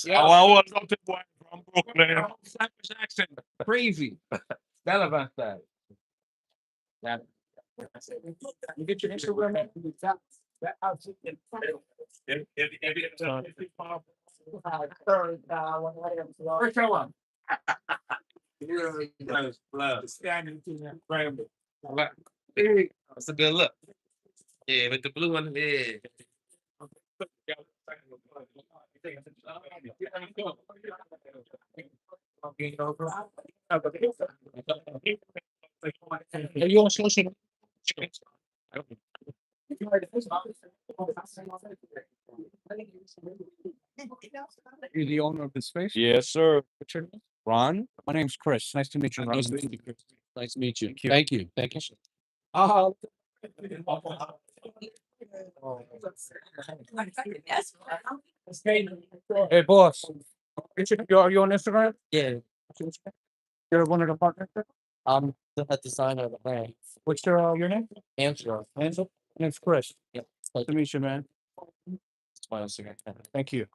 Yeah. I was up to boy from Brooklyn. Flemish accent. Crazy. Relevant that. Yeah. You get your Instagram. First one. That's a good look. Yeah, with the blue one. Yeah. Are you on social? You're the owner of the space? Yes, sir. What's your name? Ron? My name's Chris. Nice to meet you, Ron. Nice to meet you, Chris. Nice to meet you. Thank you. Thank you. Uh, hey, boss. Are you on Instagram? Yeah. You're one of the partners? I'm the designer of the brand. What's your name? Answer. Answer? My name's Chris. Yep. Nice to meet you, man. It's my Instagram. Thank you.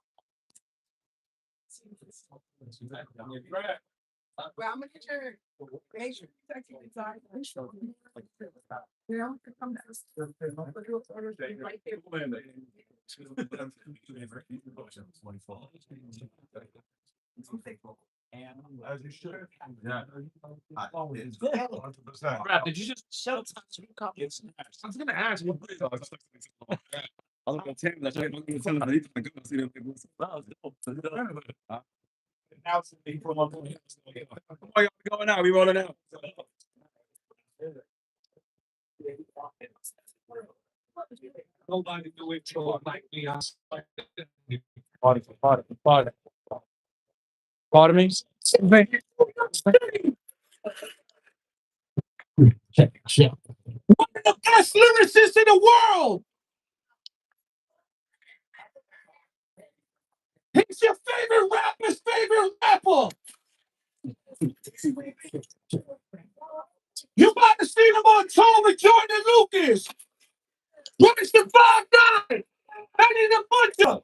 Well, I'm gonna get your information. And as you should. Yeah. Grafh, did you just sell copies? I was gonna ask what it is. I was gonna tell him that I didn't tell him that he's gonna go see them people. Now it's from up on. Why y'all going out? We rolling out. Nobody do it like me. Pardon me? One of the best lyricists in the world. He's your favorite rapper's favorite rapper. You about to see him on tour with Jordan Lucas. Where's the 5'9"? I need a butcher.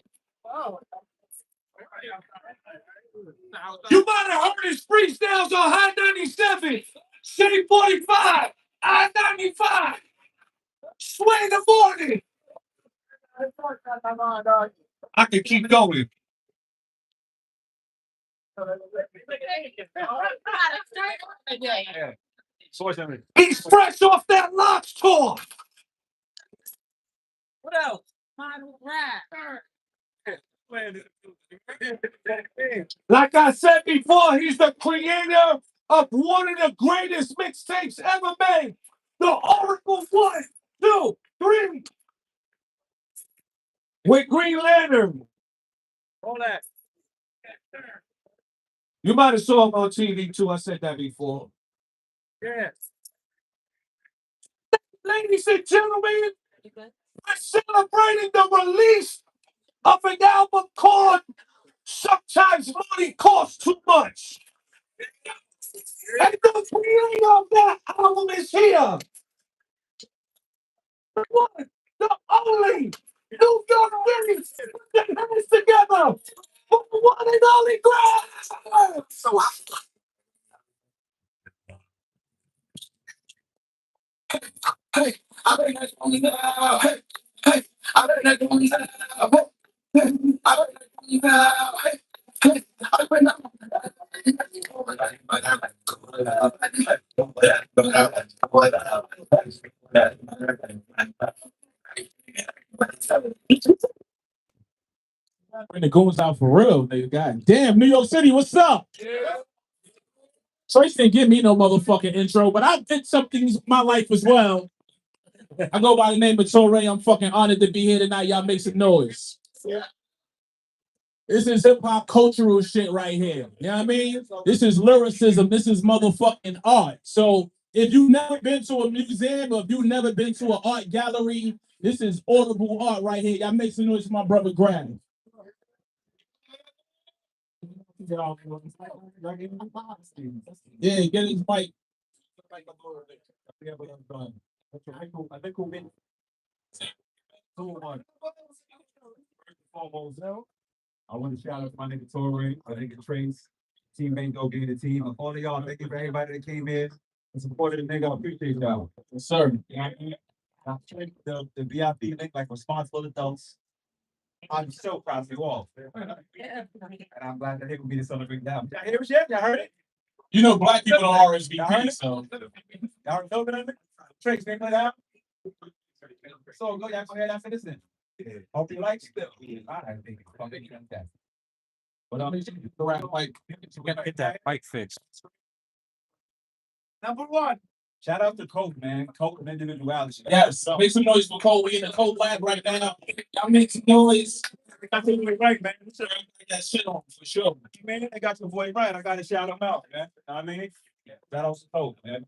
You might have heard his freestyles on High 97, City 45, I-95, Sway in the morning. I can keep going. He's fresh off that Locks tour. What else? Like I said before, he's the creator of one of the greatest mixtapes ever made. The Oracle 1, 2, 3. With Green Lantern. All that. You might have saw him on TV too. I said that before. Yeah. Ladies and gentlemen, we're celebrating the release of an album called Sometimes Money Costs Too Much. And the creator of that album is here. The one, the only New York City, put their hands together for the one and only Grafh. So hey, I bet that's only now. Hey, I bet that's only now. I bet that's only now. I bet when it goes out for real, nigga. God damn, New York City, what's up? Yeah. Trace didn't give me no motherfucking intro, but I did something in my life as well. I go by the name of Torre. I'm fucking honored to be here tonight. Y'all make some noise. Yeah. This is hip hop cultural shit right here. You know what I mean? This is lyricism. This is motherfucking art. So if you've never been to a museum or if you've never been to an art gallery, this is audible art right here. Y'all make some noise for my brother Grafh. Yeah, get his mic. I want to shout out to my nigga Torrey, my nigga Trace, Team Mango being the team. All of y'all, thank you for everybody that came in and supported the nigga. I appreciate y'all. Yes, sir. The VIP link like responsible adults. I'm so proud of you all. And I'm glad that he will be to celebrate now. Y'all hear it yet? Y'all heard it? You know, black people don't Y'all RSVP, heard it? so Y'all know that? Trace, they play out. So go, y'all go ahead after this then. Hope you like still. I think it's fucking fantastic. but the rap like Get that mic fixed. Number one. Shout out to Coke, man. Coke and individuality. yes, make some noise for Cole. We in the Cole lab right now. Y'all make some noise. That's what we're right, man. Get that shit on for sure. Man, they got your boy right. I gotta shout him out, man. You know what I mean? Shout out to Coke, man.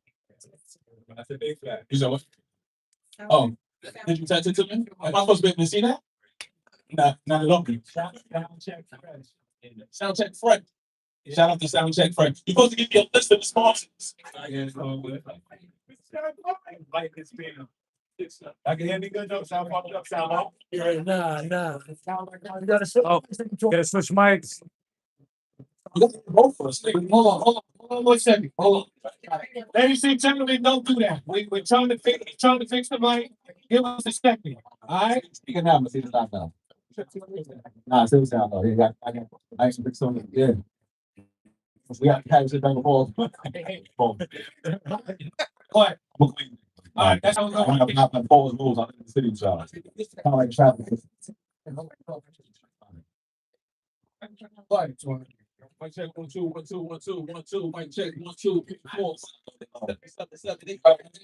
That's a big fact. You said what? Oh, did you text it to me? Am I supposed to be able to see that? Nah, not at all. Sound check fresh. Sound check Fred. Shout out to Sound Check Fred. You're supposed to give me a list of the sponsors. I guess so. Like this being. I can hear me good though. Sound popped up. Sound off. Nah. You gotta switch mics. You got to vote for us. Hold on 1 second. Hold on. Ladies and gentlemen, don't do that. We're trying to fix the mic. Give us a second. All right? You can have me see the stop now. Nah, still sound though. I actually fixed something. Yeah. We got to have it down the ball. What? All right, that's how we're I'm going. not my balls rules on the city job. Kind of like traffic. What? Mic check 1 2 1 2 1 2 1 2. Mic check 1 2 4.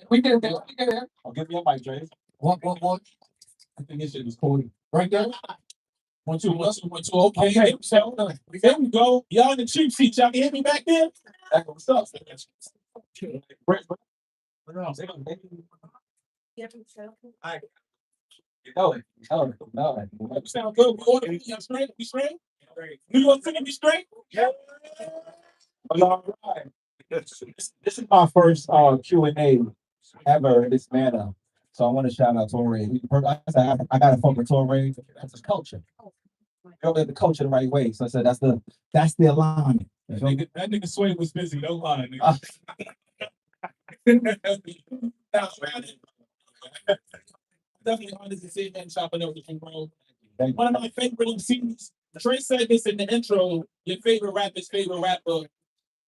We get there. We get there. I'll give you a mic, Trace. One. I think this shit is corny. Right there. 1 2 1 2 1 2. Okay. So there we go. Y'all in the cheap seats. Y'all can hear me back there? That's what's up. No. Sound good. We order. We straight. We straight. New York City, we straight. Yeah. All right. This is my first Q&A ever in this manner. So I want to shout out Torrey. I got to fuck with Torrey. That's his culture. You live the culture the right way. So I said that's the alignment. That nigga Sway was busy. Don't lie, nigga. Definitely honest to say that chopping up with you, bro. One of my favorite MCs. Trey said this in the intro. Your favorite rapper's favorite rapper.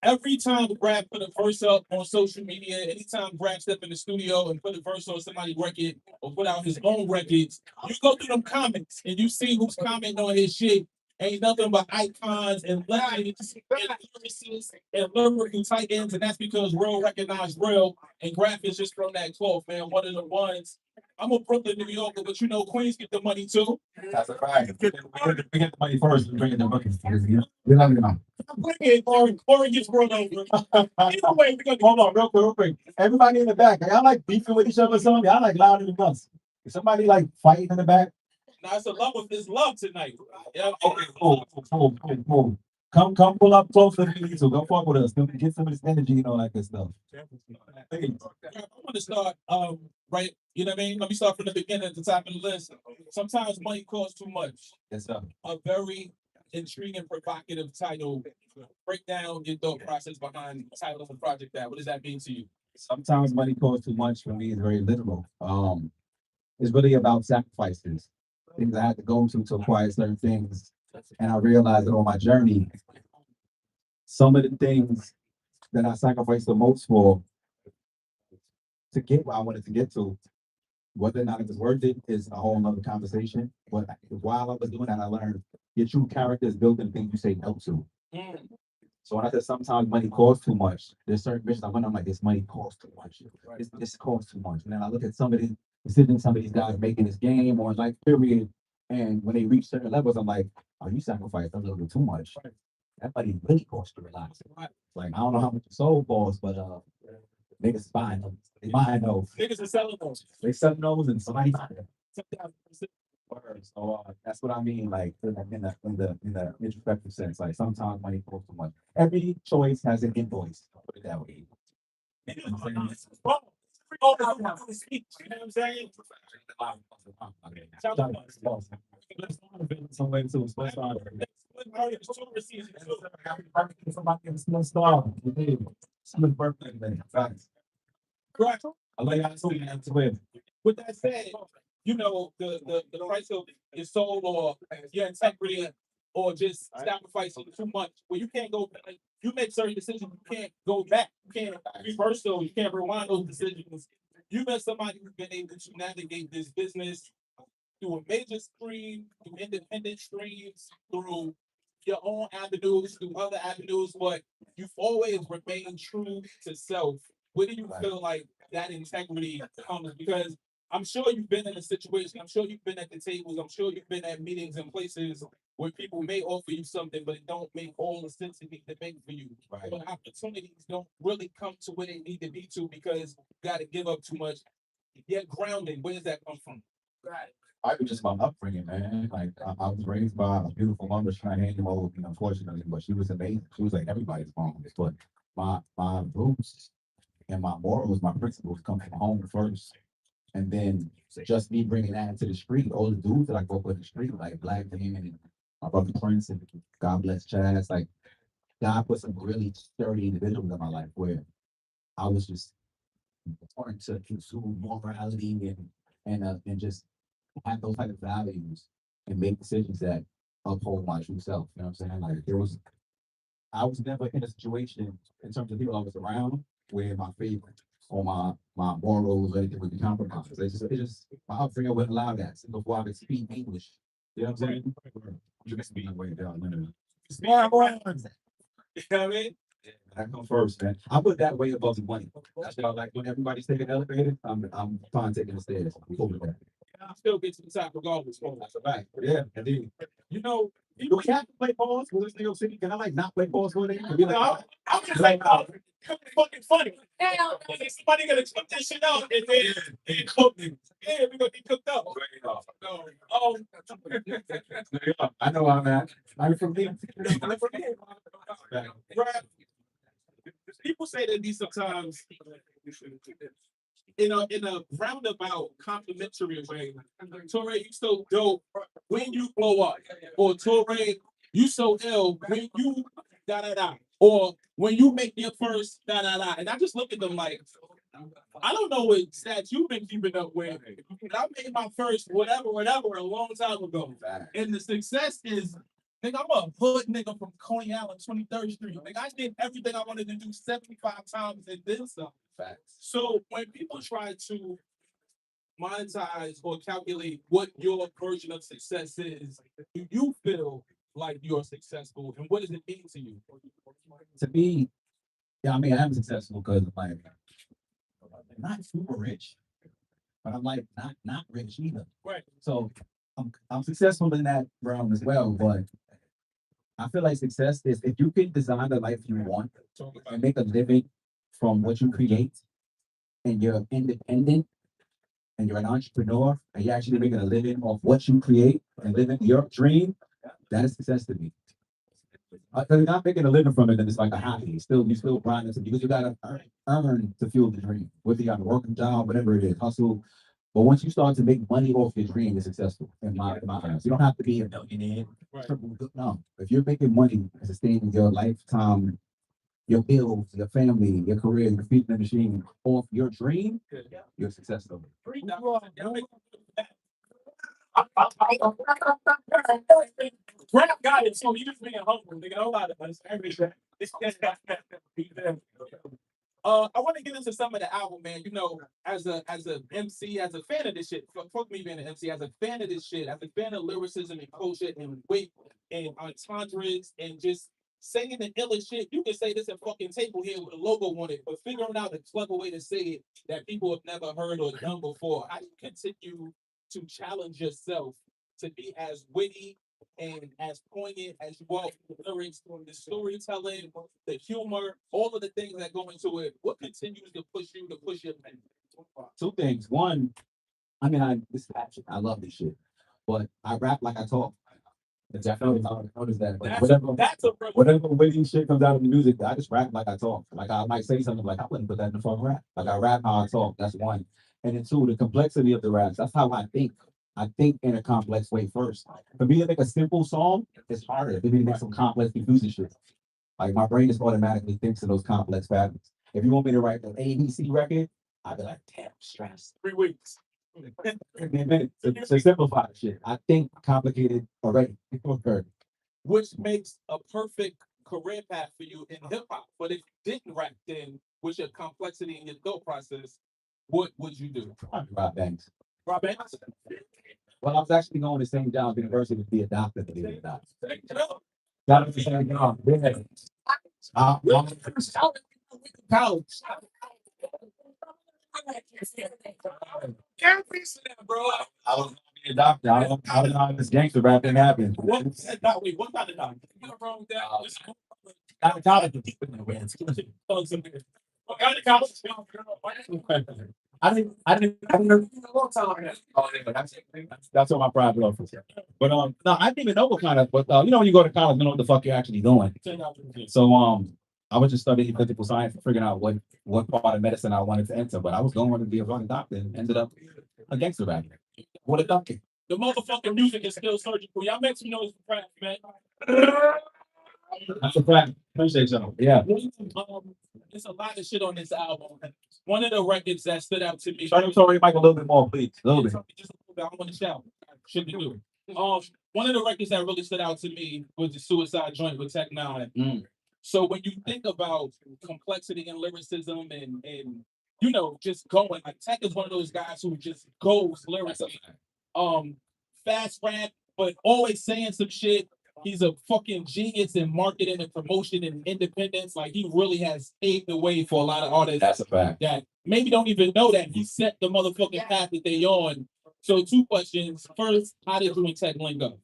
Every time Grafh put a verse up on social media, anytime Grafh step in the studio and put a verse on somebody's record or put out his own records, you go through them comments and you see who's commenting on his shit. Ain't nothing but icons and legends and lyricists and lyrical titans, and that's because real recognize real. And Grafh is just from that cloth, man. One of the ones. I'm a Brooklyn, New Yorker, but you know Queens get the money too. That's a fact. We get the money first and bring it to buckets. We love you now. Bring it, Corey gets brought over. Either way, we're gonna Hold on, real quick. Everybody in the back, y'all like beefing with each other or something? Y'all like loud in the guns. Is somebody like fighting in the back? Now it's love tonight. Yeah. Okay, cool. Come pull up close to me too. Don't fuck with us. Get some of this energy and all that good stuff. I want to start right. You know what I mean? Let me start from the beginning at the top of the list. Sometimes money costs too much. Yes, sir. A very intriguing, provocative title. Break down your thought process behind the title of the project. What does that mean to you? Sometimes money costs too much for me is very literal. It's really about sacrifices, things I had to go to acquire certain things. And I realized that on my journey, some of the things that I sacrificed the most for to get where I wanted to get to, whether or not it was worth it is a whole nother conversation. But while I was doing that, I learned your true character is built in things you say no to. So when I said sometimes money costs too much, there's certain missions I went, I'm like, this money costs too much. This costs too much. And then I look at some of these guys making this game or like period. And when they reach certain levels, I'm like, oh, you sacrificed a little bit too much. That money really costs you a lot. Like, I don't know how much the soul costs, but niggas is buying them. They buying those. Niggas are selling those. They selling those and somebody buying them. So that's what I mean, like in the introspective sense. Like sometimes money costs too much. Every choice has an invoice. I'll put it that way. You know what I'm saying? Some way to Happy birthday to somebody in the small star. Somebody's birthday today. Facts. Correct. I lay out to you and twin. With that said, you know, the price of your soul or your integrity or just sacrificing too much, where you can't go back. You make certain decisions, you can't go back. You can't reverse those, you can't rewind those decisions. You met somebody who's been able to navigate this business through a major stream, through independent streams, through your own avenues, through other avenues, but you've always remained true to self. Where do you feel like that integrity comes? Because I'm sure you've been in a situation, I'm sure you've been at the tables, I'm sure you've been at meetings and places where people may offer you something, but it don't make all the sense it needs to make for you. Right. But opportunities don't really come to where they need to be to because you got to give up too much. Yet grounding, where does that come from? I was just my upbringing, man. Like I was raised by a beautiful mother. She had animal, unfortunately, but she was amazing. She was like everybody's mom. But my roots and my morals, my principles come from home first. And then just me bringing that into the street, all the dudes that I grew up with in the street, like Black Dan and my brother Prince and God bless Chaz, like God put some really sturdy individuals in my life where I was just starting to consume morality and just have those type of values and make decisions that uphold my true self. You know what I'm saying? Like I was never in a situation in terms of people I was around where my faith or my morals or anything would be compromised. It's just my upbringing wouldn't allow that. So before I could speak English, you know what I'm saying? You can speak way down. You know what I mean? That comes first, man. I put that way above the money. That's why, like, when everybody's taking the elevator, I'm fine taking the stairs. I'm cool with that. I still get to the top regardless. That's a fact. Yeah, indeed. You know, Do we have to play balls with this New York City? Can I like not play balls with it? Can we, like, I'm just like, like, fucking funny. Somebody gonna cook this shit out and then cook it. Yeah, we gonna get cooked up. I know I'm at. I'm from here. Right. People say that these sometimes in a roundabout complimentary way. Torre, you so dope when you blow up, or Torre, you so ill when you da da da, or when you make your first da da da. And I just look at them like, I don't know what stats you've been keeping up with. But I made my first whatever a long time ago, and the success is. Nigga, I'm a hood nigga from Coney Island, 23rd Street. Like, I did everything I wanted to do 75 times and then some. Facts. So when people try to monetize or calculate what your version of success is, do you feel like you're successful, and what does it mean to you? To me, yeah, I mean, I am successful because I'm like not super rich, but I'm like not rich either. Right. So I'm successful in that realm as well. But I feel like success is if you can design the life you want and make a living from what you create, and you're independent and you're an entrepreneur and you're actually making a living off what you create and living your dream, that is success to me. Because you're not making a living from it, then it's like a hobby. You still grinding because you gotta earn to fuel the dream. Whether you got a working job, whatever it is, hustle. But once you start to make money off your dream, you're successful in my eyes. You don't have to be a millionaire. Right. No, if you're making money and sustaining your lifetime, your bills, your family, your career, your feet in the machine off your dream, you're successful. Graph got it, so you just being humble, nigga. Don't lie to us. I want to get into some of the album, man. You know, as a MC, as a fan of this shit. Fuck me being an MC, as a fan of this shit, as a fan of lyricism and culture and weight and entendres and just saying the illest shit. You can say this at fucking table here with a logo on it, but figuring out a clever way to say it that people have never heard or done before. How do you continue to challenge yourself to be as witty and as poignant as you are with the lyrics, the storytelling, the humor, all of the things that go into it? What continues to push you to push your pen? Two things. One, I mean, this is passion. I love this shit, but I rap like I talk. Definitely, I noticed that. That's a Whatever witty shit comes out of the music, I just rap like I talk. Like I might say something like I wouldn't put that in the fucking rap. Like I rap how I talk. That's one. And then two, the complexity of the raps. That's how I think. I think in a complex way first. For me to make a simple song, it's harder. For me to make some complex, confusing shit. Like my brain just automatically thinks of those complex patterns. If you want me to write the ABC record, I'd be like, damn, stress. 3 weeks. To simplify the shit. I think complicated already. Which makes a perfect career path for you in hip hop. But if you didn't rap, then with your complexity in your thought process, what would you do? Rob Banks. Rob Banks? Well, I was actually going to St. John's University to be a doctor, believe it or not. Got into St. John's. Yeah. College. Can't be that, bro. I was going to be a doctor. I don't know how this gangster rap thing happened. What kind of doctor? You're wrong with that. Gynecologist. What kind of college? I didn't oh, yeah, that's what my pride love is. But no, I didn't even know what kind of but you know when you go to college, you know what the fuck you're actually doing. So I was just studying physical science and figuring out what part of medicine I wanted to enter. But I was going to be a fucking doctor and ended up a gangster rapper. What a doctor. The motherfucking music is still surgical. Y'all make some noise for Grafh, man. That's a fact. Appreciate y'all. Yeah. There's a lot of shit on this album. One of the records that stood out to me. Try to tell your mic a little bit more, please. A little bit. Just a little bit. I want to shout. Shouldn't do it. One of the records that really stood out to me was the Suicide Joint with Tech Nine. So when you think about complexity and lyricism and you know just going like Tech is one of those guys who just goes lyrically. Fast rap, but always saying some shit. He's a fucking genius in marketing and promotion and independence. Like he really has paved the way for a lot of artists. That's a fact. That maybe don't even know that he set the motherfucking path that they on. So 2 questions. First, how did you and Tech link up?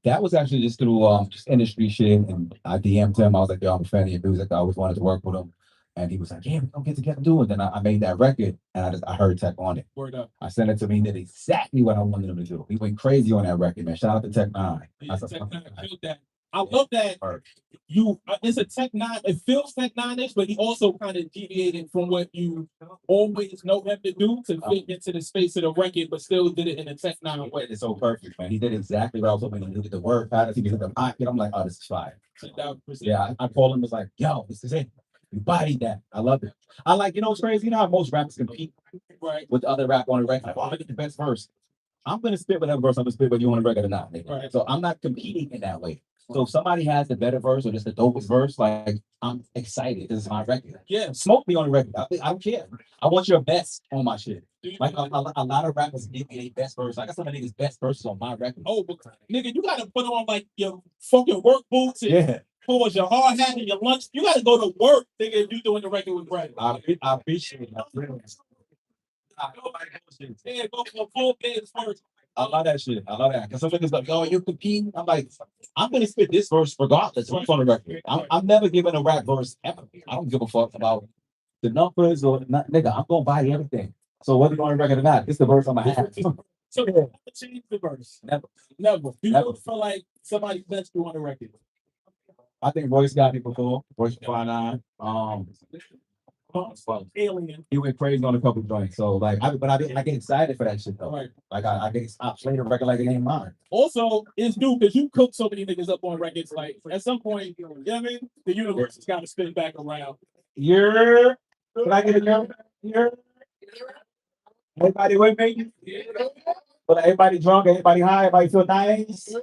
That was actually just through just industry shit, and I DM'd him. I was like, "Yo, I'm a fan of your music. I always wanted to work with him." And he was like, "Yeah, we don't get together and do it." Then I made that record, and I heard Tech on it. Word up. I sent it to him. He did exactly what I wanted him to do. He went crazy on that record, man. Shout out to Tech Nine. Yeah, Tech Nine killed that. I love that you. It's a Tech Nine. It feels Tech Nine-ish, but he also kind of deviated from what you always know him to do to fit into the space of the record, but still did it in a Tech Nine way. It's so perfect, man. He did exactly what I was hoping to do. With the word patterns, he was in the pocket. I'm like, "Oh, this is fire." Yeah, I called him. Was like, "Yo, this is it. You bodied that. I love it." I like, you know, what's crazy. You know how most rappers compete with the other rap on the record. Like, "Oh, I get the best verse." I'm gonna spit whatever verse I'm gonna spit, whether you want a record or not. Right. So I'm not competing in that way. So if somebody has the better verse or just the dopest verse, like I'm excited. This is my record. Yeah. Smoke me on the record. I don't care. I want your best on my shit. Like a lot of rappers give me their best verse. I got some of niggas' best verses on my record. Oh, but nigga, you gotta put on like your fucking work boots and your hard hat and your lunch. You gotta go to work, nigga, if you doing the record with Greg. I appreciate it. Yeah, go for a full day's work. I love that shit. I love that. Because some niggas like, "Yo, you compete." I'm like, I'm gonna spit this verse regardless. What's on the record? I'm never giving a rap verse ever. I don't give a fuck about the numbers or not, nigga. I'm gonna buy everything. So whether you're on the record or not, it's the verse I'm gonna have. So yeah, change the verse. Never. Do you look for like somebody that's on the record? I think Royce got me before. Royce 59. Alien. He went crazy on a couple joints. So like, I get excited for that shit though. Right. Like I play the record like it ain't mine. Also, it's new because you cook so many niggas up on records. Like at some point, you know what I mean? The universe has got to spin back around. Can I get a number? Everybody with me? But everybody drunk, everybody high, everybody feel nice.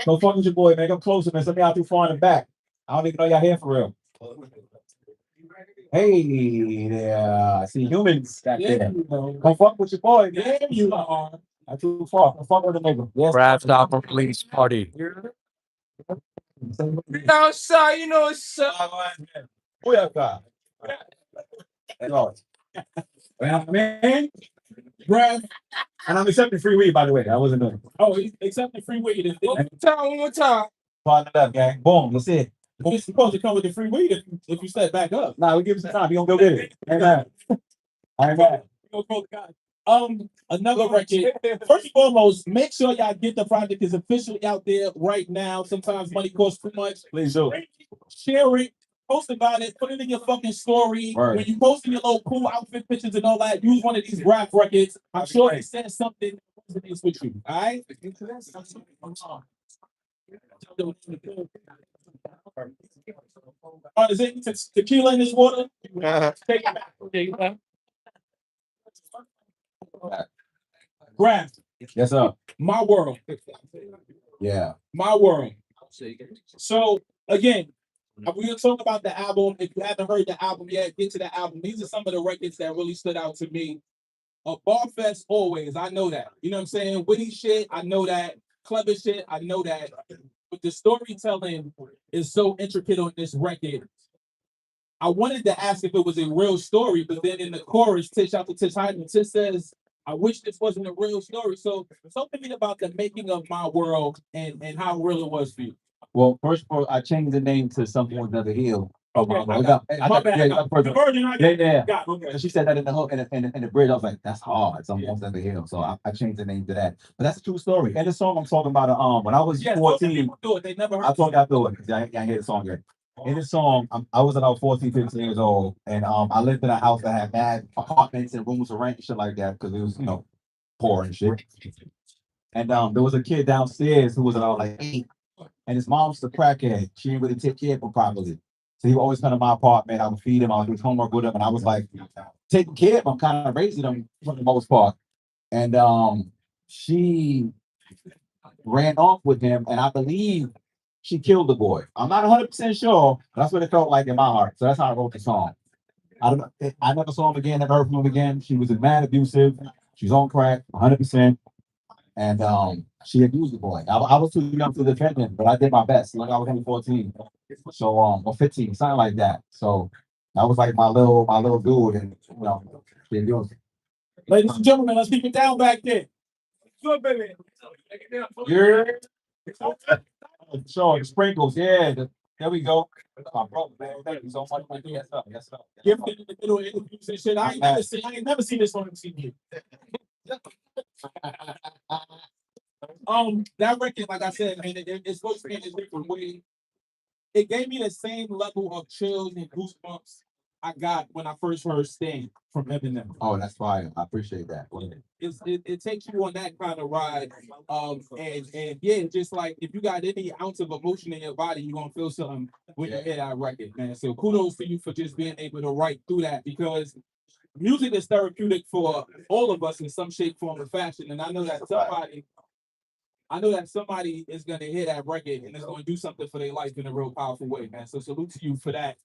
No fuck with your boy, man. Come closer, man. Send me out too far in the back. I don't even know y'all here for real. Hey there, I see humans back there. Come fuck with your boy, man. There you are. Not too far. Come fuck with the nigga. Yes. Grafh Stopper Police Party. Outside, you know it's Who y'all got? Man, Grafh. and I'm accepting free weed, by the way. I wasn't doing it. Oh, he's accepting free weed. One more time. Partner up, gang. Boom, that's it. You're supposed to come with the free weed if you step back up. Nah, we give him some time. He gonna go get it. Ain't mad. I ain't mad. Another record. First and foremost, make sure y'all get the project is officially out there right now. Sometimes money costs too much. Please do. Share it. Post about it, put it in your fucking story. Right. When you posting your little cool outfit pictures and all that, use one of these Grafh records. I'm sure it says something that resonates with you. All right? Is it tequila in this water? Take it back. Take it back. Grafh, Yes, sir. my world. Yeah. My world. So again, we're gonna talk about the album. If you haven't heard the album yet, get to the album. These are some of the records that really stood out to me. A bar fest always, I know that. You know what I'm saying? Witty shit, I know that. Clever shit, I know that. But the storytelling is so intricate on this record. I wanted to ask if it was a real story, but then in the chorus, Tish out to Tish Hyman, Tish says, I wish this wasn't a real story. So talk to me about the making of My World and how real it was for you. Well, first of all, I changed the name to Something with Another Hill. Okay, I got, my bad. yeah, The version I yeah, got. yeah. Got, okay. And she said that in the hook in the bridge. I was like, that's hard. Something with Another Hill. So I changed the name to that. But that's a true story. And the song I'm talking about, when I was 14, do it. They never heard I thought I thought it because I ain't hear the song yet. In this song, I was about 14, 15 years old, and I lived in a house that had bad apartments and rooms to rent and shit like that because it was, poor and shit. And there was a kid downstairs who was about like 8, and his mom's the crackhead. She didn't really take care of him properly. So he would always come to my apartment. I would feed him. I would do his homework with him, and I was like taking care of him, kind of raising him for the most part. And she ran off with him, and I believe she killed the boy. I'm not 100% sure, but that's what it felt like in my heart. So that's how I wrote the song. I don't know. I never saw him again. Never heard from him again. She was mad abusive. She was on crack, 100%. And she abused the boy. I was too young to defend him, but I did my best. Like I was only 14, so or 15, something like that. So that was like my little dude, and she abused him. Ladies and gentlemen, let's keep it down back there. Good, baby. Yeah. Sure, the sprinkles. Yeah, there we go. My brother, man. Thank you so much. Yes, sir. Yes, sir. Gifted in the middle of interviews and shit. I ain't never seen this on MTV. That record, like I said, man, it's supposed to be in a different way. It gave me the same level of chills and goosebumps I got when I first heard Sting from Eminem. Oh, that's fire. I appreciate that. It takes you on that kind of ride. And yeah, just like if you got any ounce of emotion in your body, you're gonna feel something when you hear that record, man. So kudos to you for just being able to write through that because music is therapeutic for all of us in some shape, form, or fashion. And I know that somebody is going to hear that record and it's going to do something for their life in a real powerful way, man. So salute to you for that.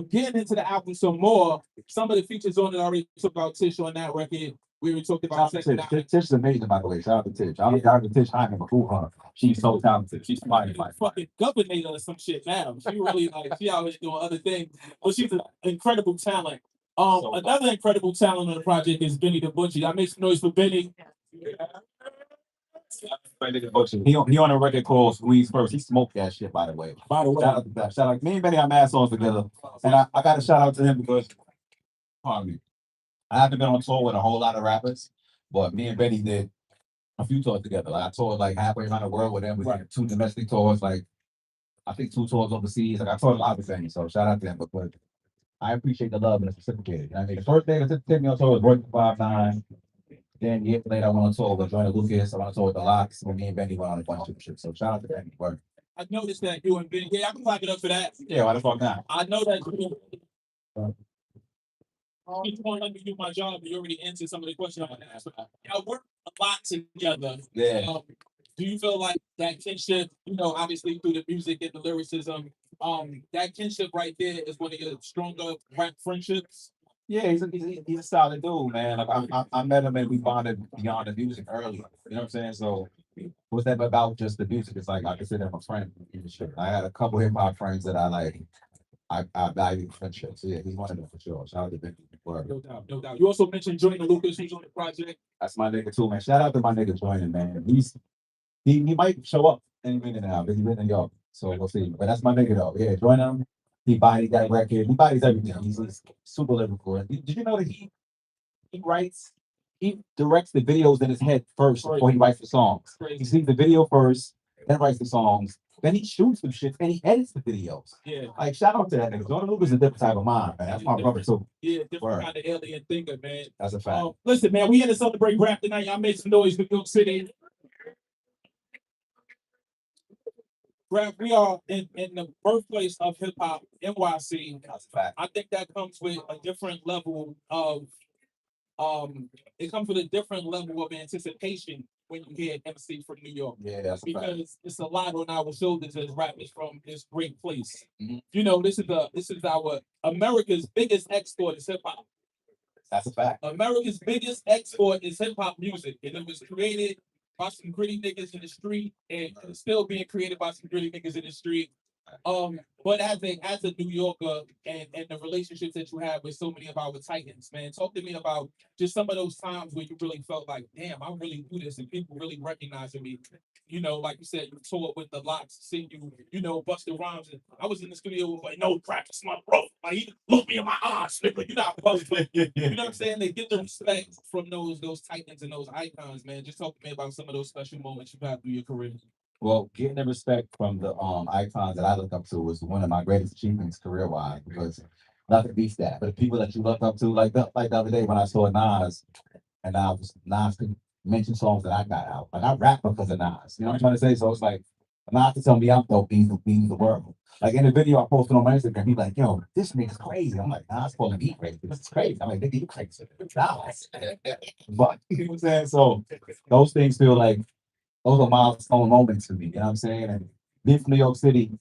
Getting into the album some more. Some of the features on it already talked about Tish on that record. We already talked about second album. Tish is amazing, by the way. Shout out to Tish. I don't got to Tish Hyman before her. She's so talented. She's smart. Like fucking governor or some shit now. She really she out here doing other things. But she's an incredible talent. Another incredible talent on the project is Benny the Butcher. I make some noise for Benny. He on a record called Squeeze First. He smoked that shit, by the way. Shout out to that. Shout out. Me and Benny have mad songs together. And I got a shout out to him because, pardon me, I haven't been on tour with a whole lot of rappers, but me and Benny did a few tours together. Like I toured like halfway around the world with him. We did 2 domestic tours, like I think 2 tours overseas. Like I toured a lot of things. So shout out to him. But I appreciate the love and it's reciprocated. You know what I mean? The first day that took me on tour was Working 5'9". Then years later, I went on tour with Joyner Lucas. I went on tour with the Locks. When me and Benny went on a bunch of shit. So shout out to Benny. Word. I noticed that you and Benny. Yeah, I can clap it up for that. Yeah, why the fuck not? I know that you. Let me do my job. You already answered some of the questions I'm gonna ask. Y'all work a lot together. Yeah. Do you feel like that kinship? Obviously through the music and the lyricism, that kinship right there is one of your stronger rap friendships. Yeah, he's a solid dude, man. Like I met him and we bonded beyond the music early. You know what I'm saying? So it was never about just the music. It's like I consider him a friend. I had a couple hip hop friends that I like. I value friendship. So yeah, he's one of them for sure. Shout out to Benny. No doubt, no doubt. You also mentioned Joyner Lucas, who's on the project. That's my nigga too, man. Shout out to my nigga Joyner, man. He might show up any minute now, but he's in New York. So we'll see. But that's my nigga though. Yeah, Joyner. He bodied that record. He bodies everything. He's super lyrical. Did you know that he directs the videos in his head first before he writes the songs? He sees the video first, then writes the songs, Then he shoots some shit and he edits the videos. Yeah. Like shout out to that nigga. Jordan Luke is a different type of mind, man. That's my brother too. Yeah, different Word. kind of alien thinker, man. That's a fact. Listen, man, we had to celebrate Grafh tonight. Y'all made some noise, New York City. Grafh, we are in the birthplace of hip hop, NYC. That's a fact. I think that comes with a different level of it comes with a different level of anticipation when you hear an MC from New York. Yeah, that's a fact. Because it's a lot on our shoulders as rappers from this great place. Mhm. You know, this is our America's biggest export is hip hop. That's a fact. America's biggest export is hip hop music, and it was created by some gritty niggas in the street, and it's still being created by some gritty niggas in the street. But as a New Yorker and the relationships that you have with so many of our titans, man, talk to me about just some of those times where you really felt like, damn, I really do this, and people really recognizing me. You know, like you said, you toured with the Locks, seeing you know, Busta Rhymes. And I was in the studio with like, no, practice my bro. Like he looked me in my eyes, nigga. You're not Busta. You know what I'm saying? They get the respect from those titans and those icons, man. Just talk to me about some of those special moments you've had through your career. Well, getting the respect from the icons that I look up to was one of my greatest achievements career wise because nothing beats that. But the people that you look up to, like the other day when I saw Nas and Nas could mention songs that I got out. Like I rap because of Nas. You know what I'm trying to say? So it's like Nas to tell me I'm dope means the world. Like in the video I posted on my Instagram, he's like, yo, this nigga's crazy. I'm like, Nas calling me crazy. This is crazy. I'm like, nigga, you crazy. Nas. But you know what I'm saying? So those things feel like those are milestone moments for me, you know what I'm saying? And being from New York City,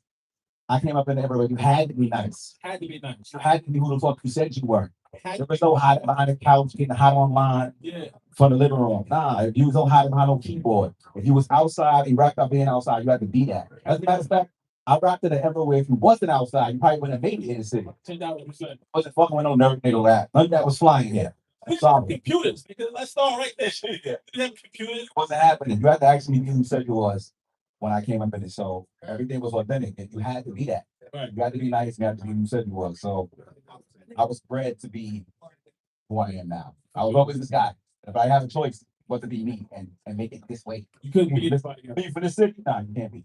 I came up in the era where you had to be nice. Had to be nice. You had to be who the fuck you said you were. Had There was no hiding behind the couch, getting hot online Yeah. from the living room. Nah, if you was no hiding behind no keyboard. If you was outside, you racked up being outside, you had to be that. As a matter of fact, I rapped in the era where if you wasn't outside, you probably wouldn't have made it in the city. 10,000%. Wasn't fucking with no nerd nigga rap. None of that was flying here. We have computers, because let's start right there. We have computers. It wasn't happening. You had to actually be who you said you was when I came up in it. So everything was authentic and you had to be that. Right. You had to be nice, you had to be who you said you was. So I was bred to be who I am now. I was always this guy. If I have a choice, what to be me and make it this way. You couldn't be anybody else. Be for the city? Nah, you can't be.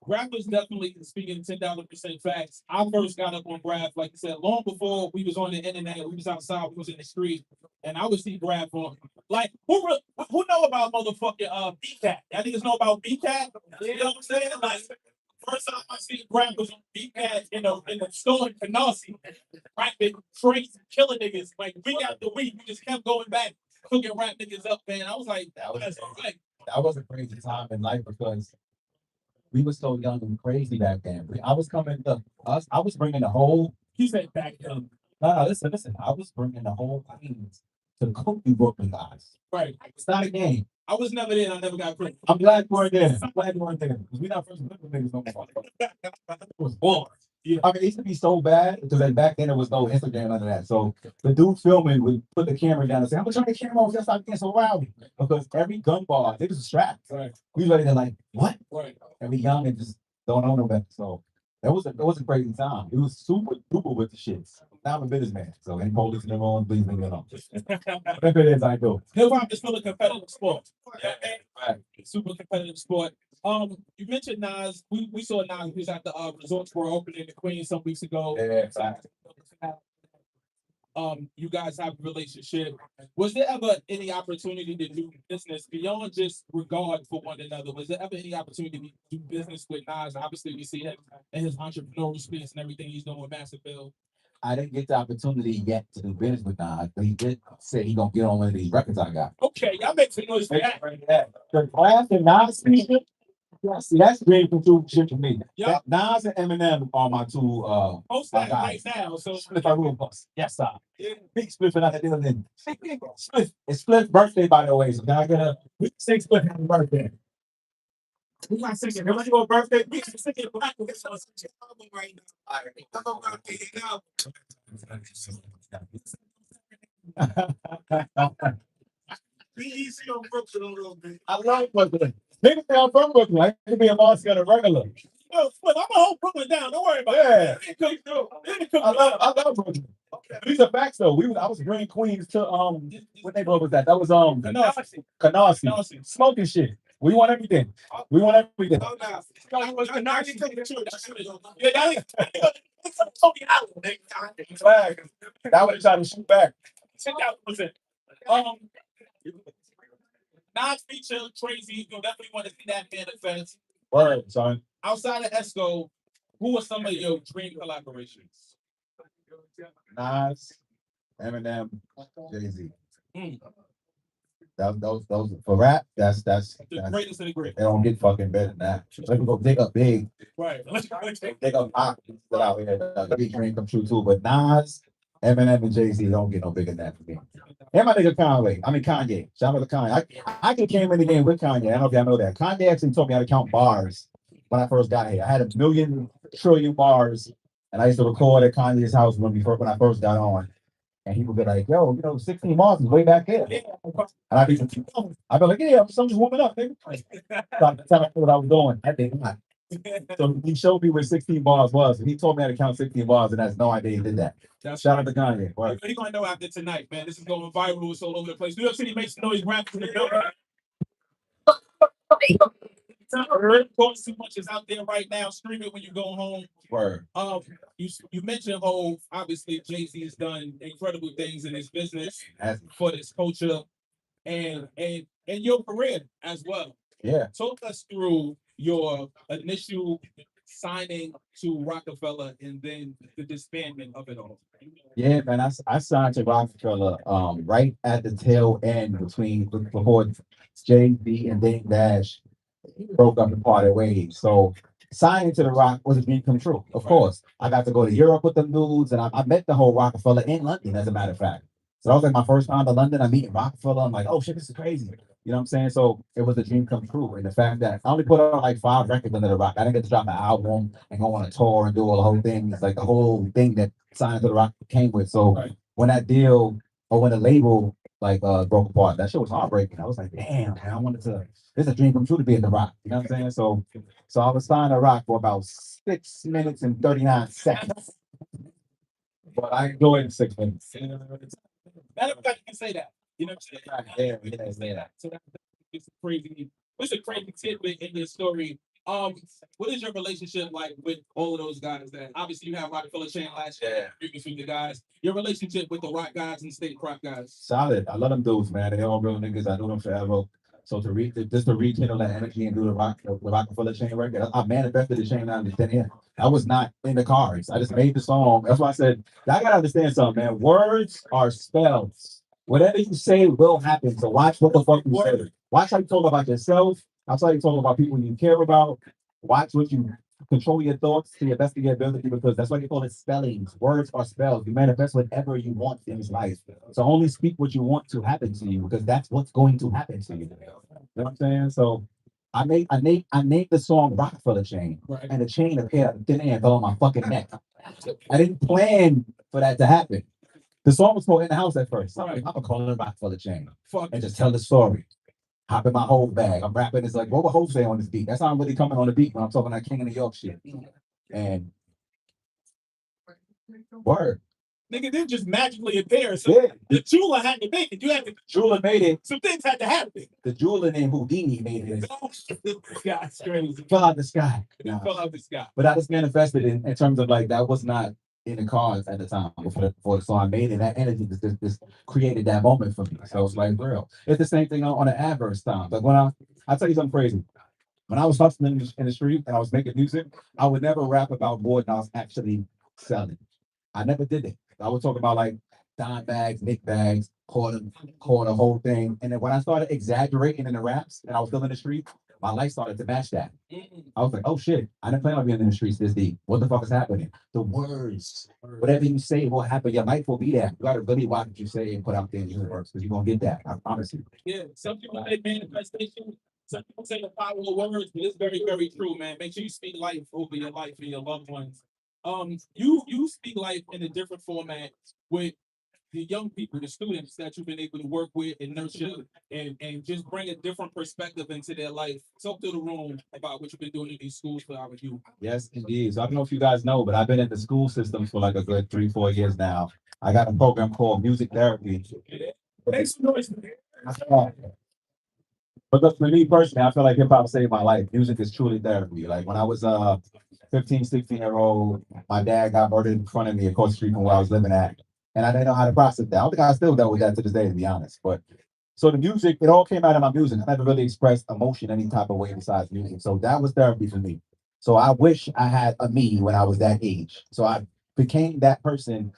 Grafh was definitely speaking 10,000% facts. I first got up on Grafh, like you said, long before we was on the internet, we was outside, we was in the street, and I would see Grafh on. Like, who know about motherfucking B-Cat? Y'all niggas know about B-Cat? You know what I'm saying? Like, first time I seen Grafh was on B-Cat in the store in Canarsie, rapping crazy, killing niggas. Like, week after week, we just kept going back, cooking rap niggas up, man. I was like, That was that's right. that was a crazy time in life because we were so young and crazy back then. I was coming to us. I was bringing the whole. He said back then. No, listen. I was bringing the whole Queens to cook you Brooklyn guys. Right. It's not a game. I was never there. I never got credit. I'm glad you weren't there. I'm glad you weren't there because we not first Brooklyn niggas no more. It was boring. Yeah. I mean, it used to be so bad because like back then there was no Instagram, none of that. So the dude filming would put the camera down and say, "I'm gonna turn the camera off. Just stop getting so rowdy." Because every gun bar, they was strapped. Right. We ready to like what? Right. And we young and just don't know no better. So that was a crazy time. It was super duper with the shits. Now I'm a businessman. So any police in the room, please leave me alone. Whatever it is, I do. Hip hop is still a competitive sport. Yeah, right. Super competitive sport. You mentioned Nas. We saw Nas. He was at the Resorts World opening in the Queens some weeks ago. Yeah, exactly. You guys have a relationship. Was there ever any opportunity to do business beyond just regard for one another? Was there ever any opportunity to do business with Nas? Obviously, we see him in his entrepreneurial space and everything he's doing with Massive Bill. I didn't get the opportunity yet to do business with Nas, but he did say he gonna get on one of these records I got. Okay, y'all make some noise for that. The Grafh and Nas speaking. See, that's great for two shit to me. Yeah. Nas and Eminem are my two Post that right now. So Split our room bus. Yes, sir. yeah. Big Spliff and I did it. Spliff. It's Spliff's birthday, by the way. So can I get a sing Spliff happy birthday? We got singing. Everybody go birthday. We can sing it black. We're gonna sing it album right now. Come on, now. Be easy on Brooklyn a little bit. I love Brooklyn. Niggas say I'm from Brooklyn. I can be a boss got a regular. Yo, I'm gonna hold Brooklyn down. Don't worry about it. Yeah. I love Brooklyn. Okay. These are facts though. I was bringing Queens to what neighborhood was that? That was Canarsie. Smoking shit. We want everything. We want everything. Oh, no. No, he was not taking the truth. Yeah, Tony Allen. Flag. That was trying to shoot back. Um, Nas feature crazy. You definitely want to see that manifest. Word, son. Outside of Esco, who are some of your dream collaborations? Nas, Eminem, Jay-Z. Mm. Those for rap. That's The greatest of the great. They don't get fucking better than that. Let me go dig up big. Right. Dig up Pac that out here. Big dream come true too. But Nas, Eminem, and Jay-Z don't get no bigger than that for me. And my nigga Kanye. Shout out to Kanye. I actually came in the game with Kanye. I don't know if y'all know that. Kanye actually taught me how to count bars when I first got here. I had 1,000,000,000,000,000,000 bars, and I used to record at Kanye's house when I first got on. And he would be like, yo, 16 bars is way back there. And I'd be like, yeah, I'm just warming up, nigga. Tell me what I was doing. I did not. So he showed me where 16 bars was, and he told me how to count 16 bars, and that's no idea he did that. Shout out to Kanye. You're gonna know after tonight, man. This is going viral. It's all over the place. New York City makes noise. Grafh in the building. Too much is out there right now. Stream it when you go home. Word. You mentioned Hov. Obviously, Jay-Z has done incredible things in his business for this culture and your career as well. Yeah. Talk us through your initial signing to Rockefeller and then the disbandment of it all. Yeah, man. I signed to Rockefeller right at the tail end before Jay-Z and Dame Dash broke up and parted ways. So signing to the Rock was a dream come true. Of course, I got to go to Europe with them dudes, and I met the whole Rockefeller in London, as a matter of fact. So that was like my first time to London. I meet Rockefeller. I'm like, oh shit, this is crazy. You know what I'm saying? So it was a dream come true. And the fact that I only put out like 5 records under the Rock. I didn't get to drop an album and go on a tour and do all the whole thing. It's like the whole thing that signing to the Rock came with. So when that deal or when the label broke apart, that shit was heartbreaking. I was like, damn, man, I wanted to. It's a dream come true to be in the Rock. You know what I'm saying? So I was signed to Rock for about 6 minutes and 39 seconds. But I enjoyed the 6 minutes. Everybody can say that. You know what I'm saying? Yeah, say that. So it's a crazy tidbit in this story. What is your relationship like with all of those guys? That obviously you have Rockefeller Chain last year. You can see the guys. Your relationship with the Rock guys and State Crop guys. Solid. I love them dudes, man. They all real niggas. I knew them forever. So to rekindle that energy and do the Rockefeller Chain record, I manifested the chain out of thin air. I was not in the cards. I just made the song. That's why I said I gotta understand something, man. Words are spells. Whatever you say will happen. So watch what the fuck you say. Watch how you talk about yourself. Watch how you talk about people you care about. Watch what you control your thoughts to your best of your ability, because that's why they call it spellings. Words are spells. You manifest whatever you want in this life. So only speak what you want to happen to you, because that's what's going to happen to you. You know what I'm saying? So I named the song Rockefeller Chain, and the chain appeared out of thin air and fell on my fucking neck. I didn't plan for that to happen. The song was called In the House at first. I'm gonna call it Rockefeller Chain and just tell the story. Hop in my whole bag. I'm rapping. It's like, what would Hope say on this beat? That's how I'm really coming on the beat when I'm talking that King of New York shit. And word. Nigga didn't just magically appear. So yeah. The jeweler had to make it. You had to. Jeweler made it. Some things had to happen. The jeweler named Houdini made it. That's crazy. Fell out the sky. Fell out the sky. But I just manifested in terms of like that was not in the cards at the time before the song made it. That energy just created that moment for me. So it's like real. It's the same thing on the adverse time. But when I'll tell you something crazy. When I was hustling in the street and I was making music, I would never rap about more than I was actually selling. I never did it. I would talk about like dime bags, nick bags, quarter, whole thing. And then when I started exaggerating in the raps and I was still in the street, my life started to match that. I was like, oh shit, I didn't plan on being in the streets this deep. What the fuck is happening? The words, whatever you say will happen. Your life will be there. You gotta really watch what you say and put out there in the universe, because you're gonna get that. I promise you. Yeah, some people say manifestation. Some people say the power of words, but it's very, very true, man. Make sure you speak life over your life and your loved ones. You speak life in a different format with the young people, the students that you've been able to work with and nurture and just bring a different perspective into their life. Talk to the room about what you've been doing in these schools for our youth. Yes, indeed. So I don't know if you guys know, but I've been in the school system for like a good 3-4 years now. I got a program called music therapy. Make some noise. But look, for me personally, I feel like hip hop saved my life. Music is truly therapy. Like when I was 15, 16-year old, my dad got murdered in front of me across the street from where I was living at. And I didn't know how to process that. I don't think I still dealt with that to this day, to be honest. But so the music, it all came out of my music. I never really expressed emotion any type of way besides music. So that was therapy for me. So I wish I had a me when I was that age. So I became that person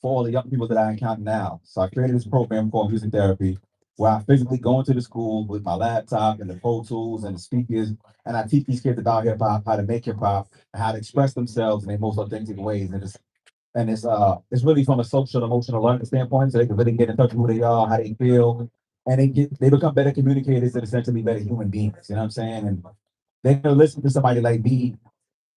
for all the young people that I encounter now. So I created this program called Music Therapy, where I physically go into the school with my laptop and the Pro Tools and the speakers, and I teach these kids about hip hop, how to make hip hop, and how to express themselves in their most authentic ways. And it's really from a social emotional learning standpoint, so they can really get in touch with who they are, how they feel, and they become better communicators and essentially better human beings. You know what I'm saying? And they're gonna listen to somebody like me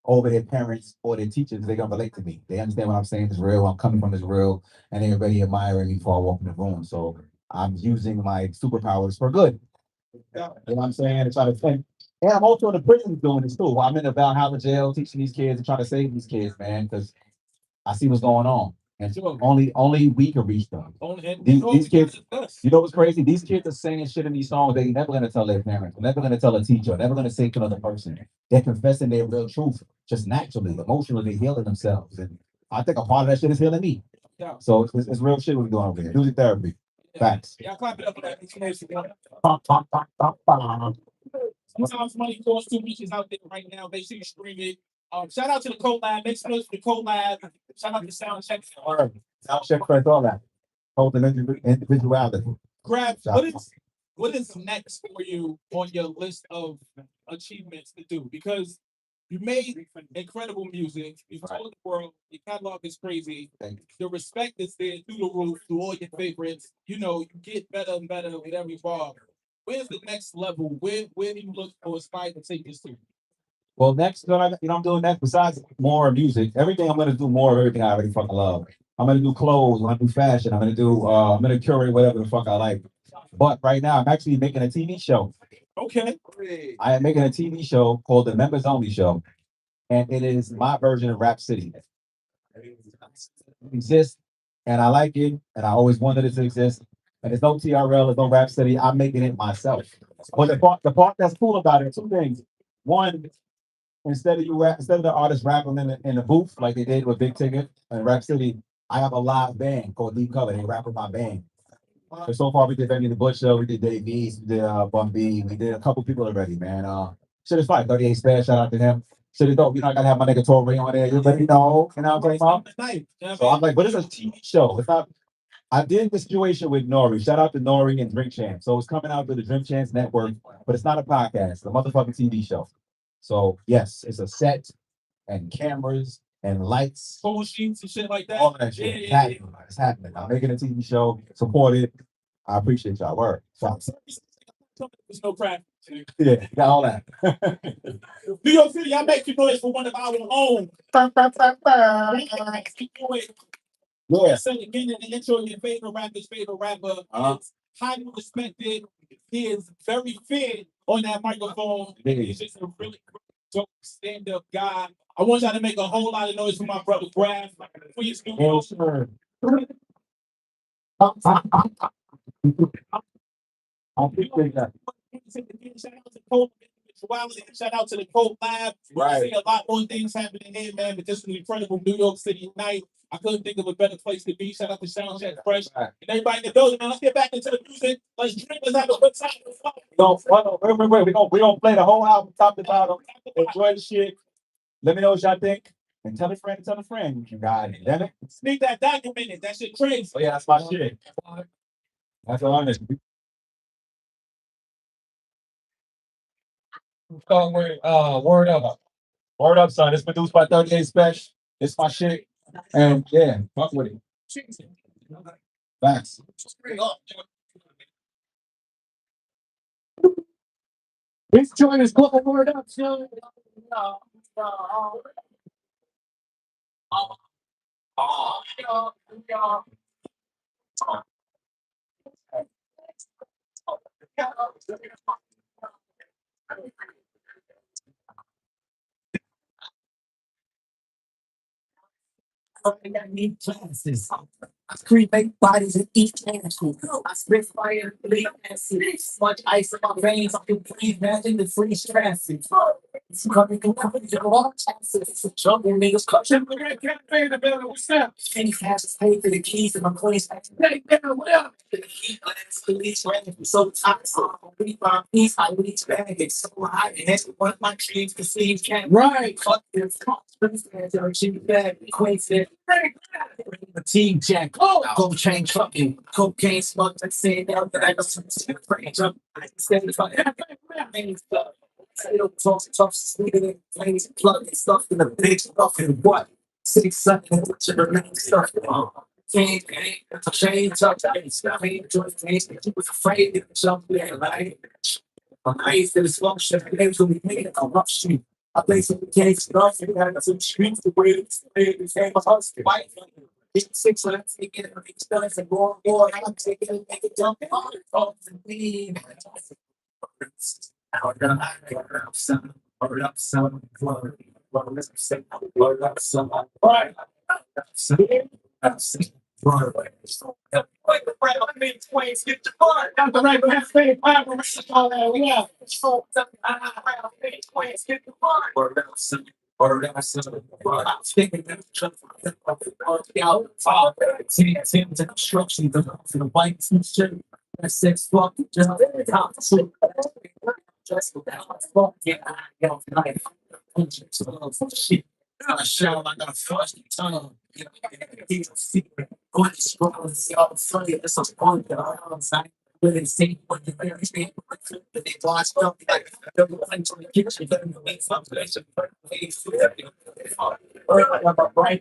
over their parents or their teachers. They're gonna relate to me. They understand what I'm saying is real. I'm coming from is real, and they're already admiring me before I walk in the room. So I'm using my superpowers for good. You know what I'm saying? And try to think. And I'm also in the prison doing this too. I'm in the Valhalla jail teaching these kids and trying to save these kids, man, because I see what's going on. And only we can reach them. These kids, you know what's crazy? These kids are saying shit in these songs they never gonna tell their parents, never gonna tell a teacher, never gonna say to another person. They're confessing their real truth just naturally, emotionally, healing themselves. And I think a part of that shit is healing me. So it's real shit we're doing over here. Music therapy. Facts. Yeah, clap it up for that. Sometimes money costs too much is out there right now. They see you stream it. Shout out to the collab. Make space for the collab. Shout out to Sound Check. Sound Check for all that. Hold the individuality. Grab. What is next for you on your list of achievements to do? Because you made incredible music. You've told the world your catalog is crazy. The respect is there through the roof through all your favorites. You get better and better with every bar. Where's the next level? Where do you look or aspire to take this to? Well, next, I'm doing next. Besides more music, everything I'm gonna do more of everything I already fucking love. I'm gonna do clothes. I'm gonna do fashion. I'm gonna curate whatever the fuck I like. But right now, I'm actually making a TV show. Okay. I am making a TV show called the Members Only Show, and it is my version of Rap City. It exists, and I like it, and I always wanted it to exist. And there's no TRL, there's no Rap City. I'm making it myself. But the part that's cool about it, two things. One, instead of the artist rapping in the booth like they did with Big Ticket and Rap City, I have a live band called Deep Color. They rap with my band. So far we did Benny the Bush show, we did Dave East, we did Bun B, we did a couple people already, man. Shit is fine. 38 Spare, shout out to him. Shit is dope. I gotta have my nigga Tori on there. You already know, what I'm talking about? So I'm like, but it's a TV show. It's not. I did the situation with Nori. Shout out to Nori and Drink Champs. So it's coming out to the Drink Champs Network, but it's not a podcast. It's a motherfucking TV show. So yes, it's a set and cameras and lights, full sheets and shit like that. All that shit. It's happening. I'm making a TV show. Support it. I appreciate y'all. Word. There's no crap. Yeah, got all that. New York City, I make you noise for one of our own. Yeah. Say again in the intro, your favorite rapper is highly respected. He is very fit on that microphone. He's just a really dope stand-up guy. I want y'all to make a whole lot of noise for my brother Grafh. Please do. Yes, sir. I appreciate that. Shout out to Cole individuality. Shout out to the Cole Lab. Right. See a lot more things happening here, man. But this is an incredible New York City night. I couldn't think of a better place to be. Shout out to Soundcheck Fresh and everybody in the building, man. Let's get back into the music. Let's drink. Let's have a good time. No, wait. We gonna play the whole album top to bottom. Enjoy the shit. Let me know what y'all think. And tell a friend, tell a friend. You got it. Damn it. Sneak that documented. That shit crazy. Oh yeah, that's my shit. That's honest. Word up. Word up, son. It's produced by 38 Special. It's my shit. And yeah, fuck with it. Facts. This joint is called Word Up, son. I need classes. I cremate bodies and eat animals. I spit fire and bleed acid. Smudge ice in my veins. I can breathe magic and freeze traffic. It's coming to all chances. Jungle niggas clutching. What's up? Any passes pay for the keys to my place. Hey, man, what up? The heat lands police running so toxic. We find peace, I reach back. It's so hot. And that's one of my dreams to see. Right. Fuck this. She bag. Queen said, fatigue jack. Oh, go change fucking cocaine smoke. I say now that I know some range up. I said if I have stuff. Talk sleeping in planes and plugging stuff in the big stuff and what? 6 seconds to remain stuff. Change, change up, stuff. Enjoy things. He was afraid to jump there, right? I used to dysfunction. They was gonna be making a rough street. I played some games stuff and had some streets to where it became a hustle. White. It's 600 to get it, and go on. I'm taking it, make it jump on the phones and leave. Hold up, son. Hold up, son. Hold up, son. Right. Like the right on me, Twain's get the part. Got the right left thing, power, all that. Yeah. So, Twain's get the part. Or else, I'm thinking that the construction, the whites and shit. That sex fuck, just top shit. Just fuck, yeah, life. Shit. I shout like a frosty tongue. He's a secret. Going to struggle and see all the funny. It's a fun that I'm outside. When they see what the very thing, but they watch up like the one to the kitchen, but the way something that's a perfect bright.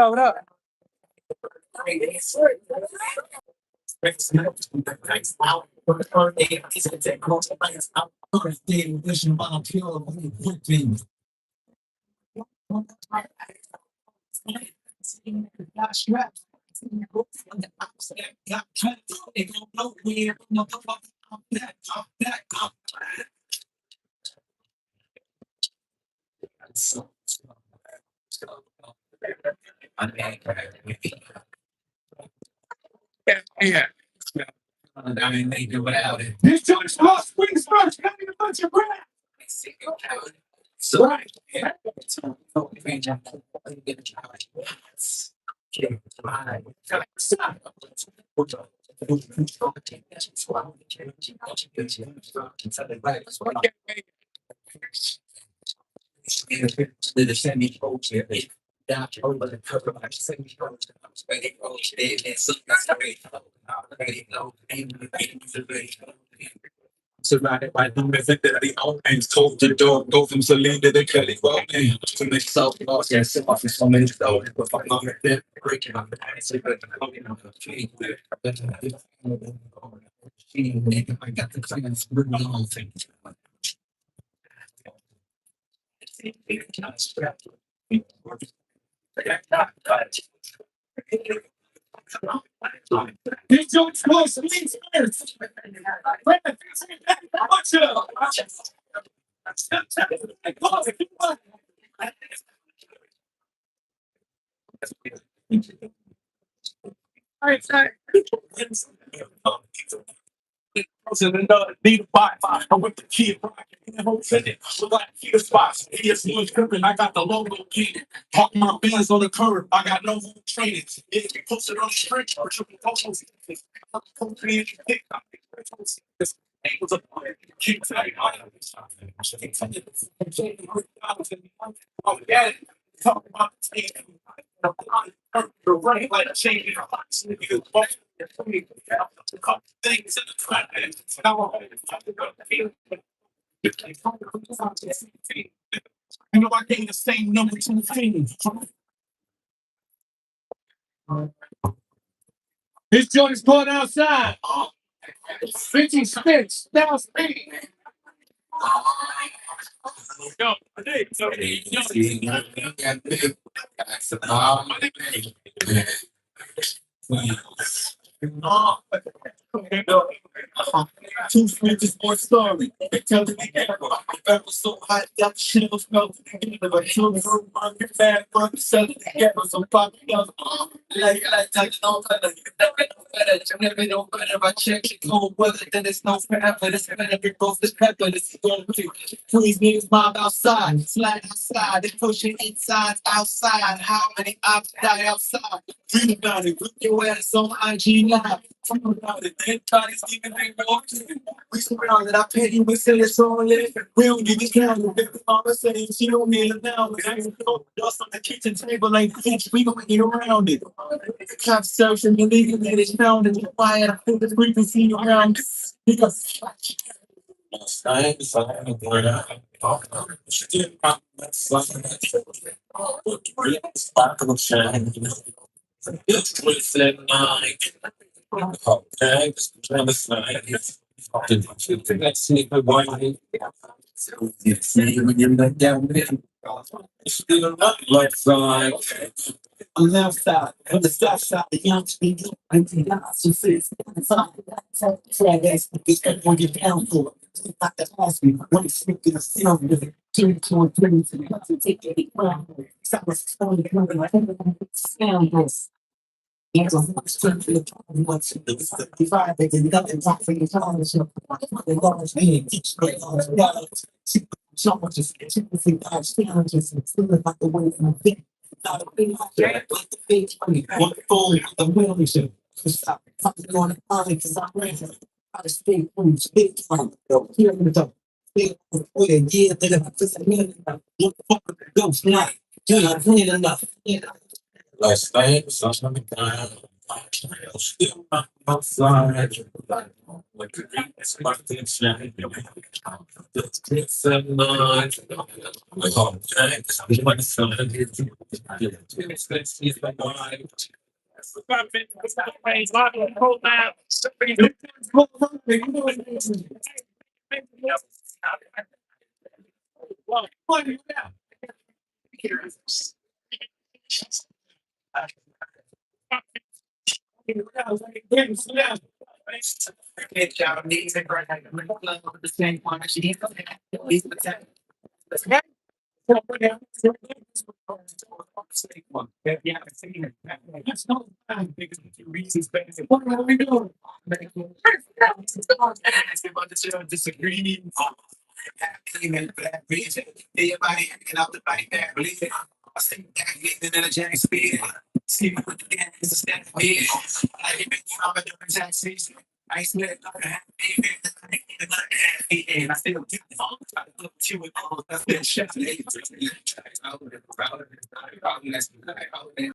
What up? Yeah. I mean, they do without it. This George lost Springs first, having a bunch of Grafh. So, right. Yeah. The semi down over the cover of semi surrounded by numbers that they own and told the dog go from Celine to the Kelly Rowland to myself lost yes office so many dollars but I'm not there breaking up the ice I got the plans for the whole thing. These joints close to me first. All right, sorry. Need a box. I'm with the kid. So like key spots. Yes, he was crippin'. I got the logo key. Park my bands on the curb. I got no home training. If you post it on the street, or you can post it. Keep saying, oh, yeah. Talk about the right, like changing your hearts. You things in the front end. You know, I gave the same number to the team. This joint is going outside. 50 spins, now speed. Yo, two switches, one story. They tell me barrel so hot that shit was melting together. But he was so hungry, fat, but selling together. So popular, like talking on color. You never know better. If I check it cold weather, then it's no forever. This better be both this pepper. This is going to freeze niggas mob outside, slide outside. They pushing inside, outside. How many ops die outside? Read about it, put your ass on IG Live. Talk about it, then try to see if they know. We surrounded, I pay you, but say it's all in. We don't need to count it. Mama saying she don't need it now. But I ain't know dust on the kitchen table like bitch. We gonna get around it. The cops searching the legal that is found in the quiet. I feel the frequency around because it's twisted mind. Okay, trying to slide. Let's see if I you see when you're not down there. It's still not like side. On the left side, on the south side, the young people, I'm the last to see it's inside. Flag ass, it's everyone get down for it. Not the last me, when it's speaking of sound with it. 2 and 3 to the take it. Someone's telling me, like, sound this. There's a lot of strength in the time once you do the divide, they did nothing wrong for your time. So, they lost me, each great lost dollars. So much is typically God's challenges and feeling like the way from the not a big like the big money, one phone, the wheelie shit. Stop fucking on the line because I'm ready. I just stay from big time. Here in the top. Big yeah, they're gonna put some money. What the fuck with the ghost night? You're not playing enough. Yeah. Last night, something down. Still not outside. Like the green is my thing, shining. That's good, 7-9. Like, oh, thanks. I'm like, son, it's my mind. Good job, knees and right hand. The same one. She needs to protect. Yeah, I've seen it. That's not bad because the reasons better. What are we doing? About the show disagreeing. Cleaning black reason. Everybody acting out the body that believe it. I see that getting in a giant speed. See me with the gas, it's a step ahead. I ain't been from a different tax season. I ain't spent nothing happy. And I still do the phone. I look to it all. That's been shit.